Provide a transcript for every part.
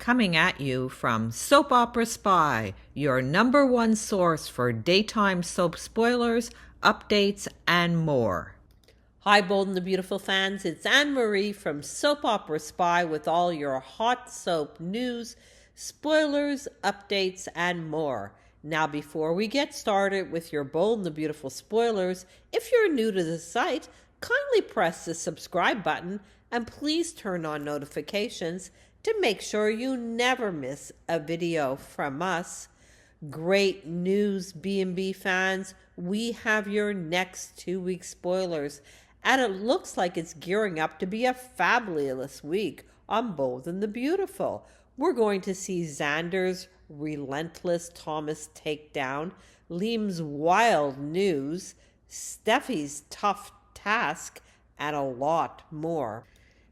coming at you from Soap Opera Spy, your #1 source for daytime soap spoilers, updates, and more. Hi, Bold and the Beautiful fans. It's Anne-Marie from Soap Opera Spy with all your hot soap news, spoilers, updates, and more. Now, before we get started with your Bold and the Beautiful spoilers, if you're new to the site, kindly press the subscribe button and please turn on notifications to make sure you never miss a video from us. Great news, B&B fans. We have your next 2-week spoilers, and it looks like it's gearing up to be a fabulous week on Bold and the Beautiful. We're going to see Xander's relentless Thomas takedown, Liam's wild news, Steffi's tough task, and a lot more.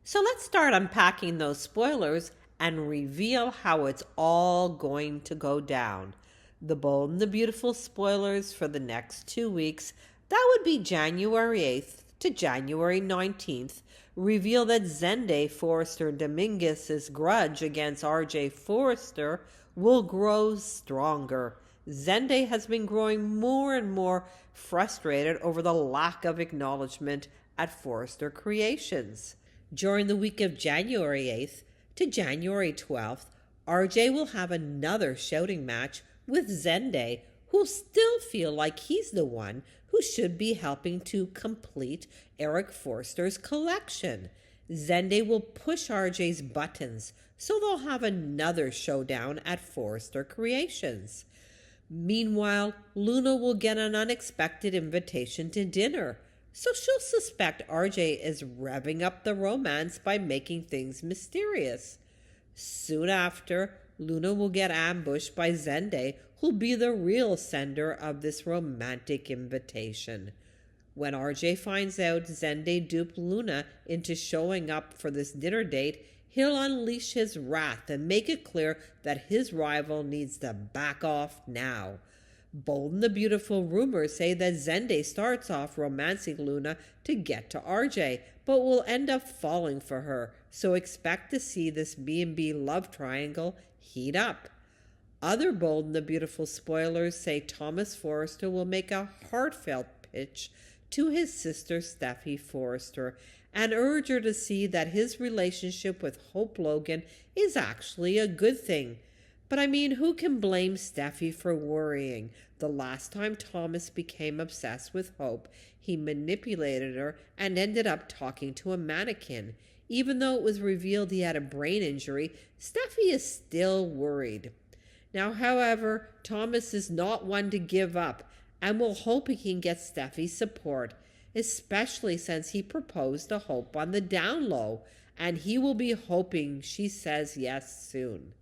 So let's start unpacking those spoilers and reveal how it's all going to go down. The Bold and the Beautiful spoilers for the next 2 weeks, that would be January 8th to January 19th, reveal that Zende Forrester Dominguez's grudge against RJ Forrester will grow stronger. Zende has been growing more and more frustrated over the lack of acknowledgement at Forrester Creations. During the week of January 8th to January 12th, RJ will have another shouting match with Zende, who'll still feel like he's the one who should be helping to complete Eric Forrester's collection. Zende will push RJ's buttons, so they'll have another showdown at Forrester Creations. Meanwhile, Luna will get an unexpected invitation to dinner, so she'll suspect RJ is revving up the romance by making things mysterious. Soon after, Luna will get ambushed by Zende, who'll be the real sender of this romantic invitation. When RJ finds out Zende duped Luna into showing up for this dinner date, he'll unleash his wrath and make it clear that his rival needs to back off now. Bold and the Beautiful rumors say that Zende starts off romancing Luna to get to RJ, but will end up falling for her, so expect to see this B&B love triangle heat up. Other Bold and the Beautiful spoilers say Thomas Forrester will make a heartfelt pitch to his sister Steffy Forrester and urge her to see that his relationship with Hope Logan is actually a good thing. But I mean, who can blame Steffy for worrying? The last time Thomas became obsessed with Hope, he manipulated her and ended up talking to a mannequin. Even though it was revealed he had a brain injury, Steffy is still worried. Now, however, Thomas is not one to give up and will hope he can get Steffy's support, especially since he proposed to Hope on the down low, and he will be hoping she says yes soon.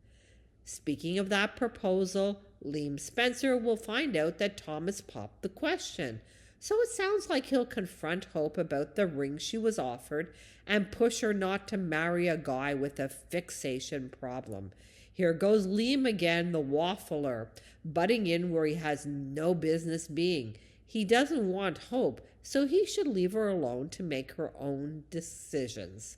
Speaking of that proposal, Liam Spencer will find out that Thomas popped the question, so it sounds like he'll confront Hope about the ring she was offered and push her not to marry a guy with a fixation problem. Here goes Liam again, the waffler, butting in where he has no business being. He doesn't want Hope, so he should leave her alone to make her own decisions.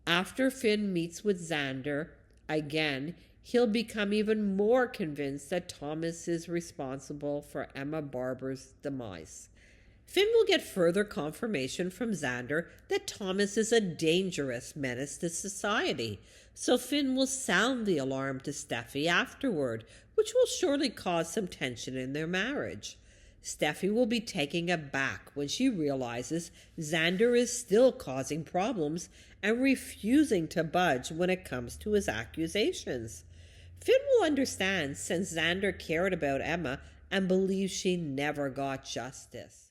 After Finn meets with Xander, again, he'll become even more convinced that Thomas is responsible for Emma Barber's demise. Finn will get further confirmation from Xander that Thomas is a dangerous menace to society, so Finn will sound the alarm to Steffy afterward, which will surely cause some tension in their marriage. Steffy will be taken aback when she realizes Xander is still causing problems and refusing to budge when it comes to his accusations. Finn will understand since Xander cared about Emma and believes she never got justice.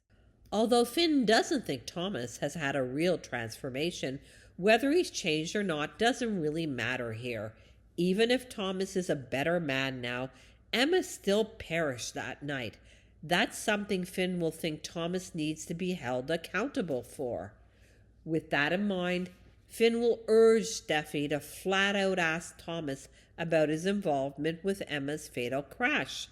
Although Finn doesn't think Thomas has had a real transformation, whether he's changed or not doesn't really matter here. Even if Thomas is a better man now, Emma still perished that night. That's something Finn will think Thomas needs to be held accountable for. With that in mind, Finn will urge Steffy to flat out ask Thomas about his involvement with Emma's fatal crash.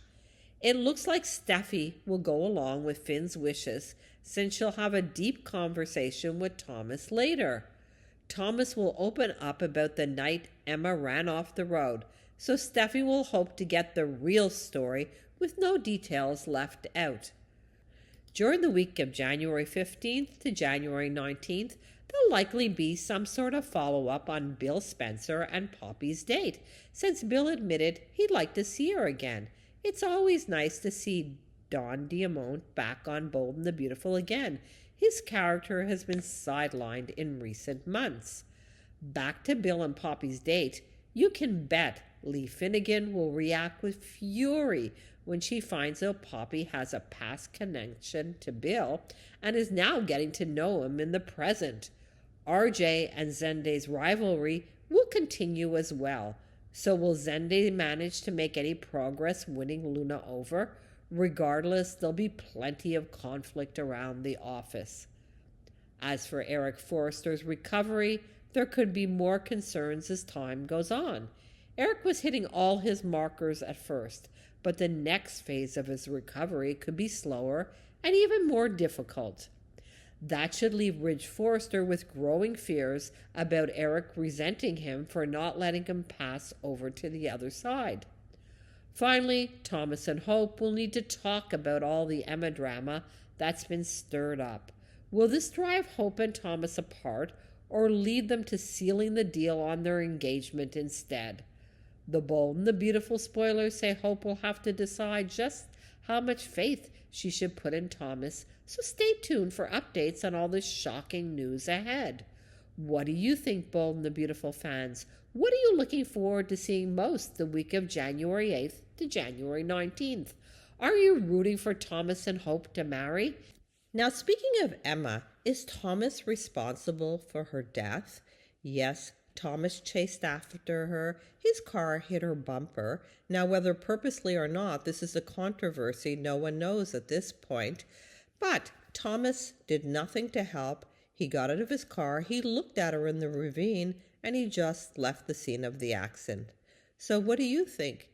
It looks like Steffy will go along with Finn's wishes since she'll have a deep conversation with Thomas later. Thomas will open up about the night Emma ran off the road, so Steffy will hope to get the real story with no details left out. During the week of January 15th to January 19th, there'll likely be some sort of follow-up on Bill Spencer and Poppy's date, since Bill admitted he'd like to see her again. It's always nice to see Don Diamont back on Bold and the Beautiful again. His character has been sidelined in recent months. Back to Bill and Poppy's date, you can bet Lee Finnegan will react with fury when she finds out Poppy has a past connection to Bill and is now getting to know him in the present. RJ and Zende's rivalry will continue as well. So will Zende manage to make any progress winning Luna over? Regardless, there'll be plenty of conflict around the office. As for Eric Forrester's recovery, there could be more concerns as time goes on. Eric was hitting all his markers at first, but the next phase of his recovery could be slower and even more difficult. That should leave RJ Forrester with growing fears about Eric resenting him for not letting him pass over to the other side. Finally, Thomas and Hope will need to talk about all the Emma drama that's been stirred up. Will this drive Hope and Thomas apart or lead them to sealing the deal on their engagement instead? The Bold and the Beautiful spoilers say Hope will have to decide just how much faith she should put in Thomas, so stay tuned for updates on all this shocking news ahead. What do you think, Bold and the Beautiful fans? What are you looking forward to seeing most the week of January 8th to January 19th? Are you rooting for Thomas and Hope to marry? Now, speaking of Emma, is Thomas responsible for her death? Yes, Thomas chased after her. His car hit her bumper. Now, whether purposely or not, this is a controversy no one knows at this point. But Thomas did nothing to help. He got out of his car, he looked at her in the ravine, and he just left the scene of the accident. So what do you think,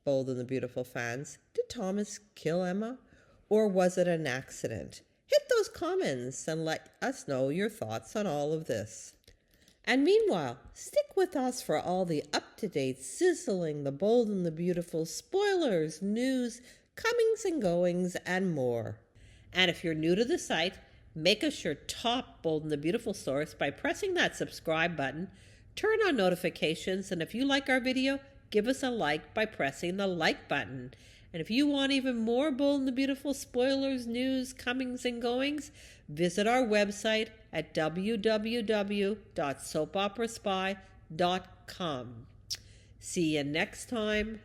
Bold and the Beautiful fans? Did Thomas kill Emma? Or was it an accident? Hit those comments and let us know your thoughts on all of this. And meanwhile, stick with us for all the up-to-date, sizzling, the Bold and the Beautiful spoilers, news, comings and goings, and more. And if you're new to the site, make us your top Bold and the Beautiful source by pressing that subscribe button, turn on notifications, and if you like our video, give us a like by pressing the like button. And if you want even more Bold and the Beautiful spoilers, news, comings and goings, visit our website at www.soapoperaspy.com. See you next time.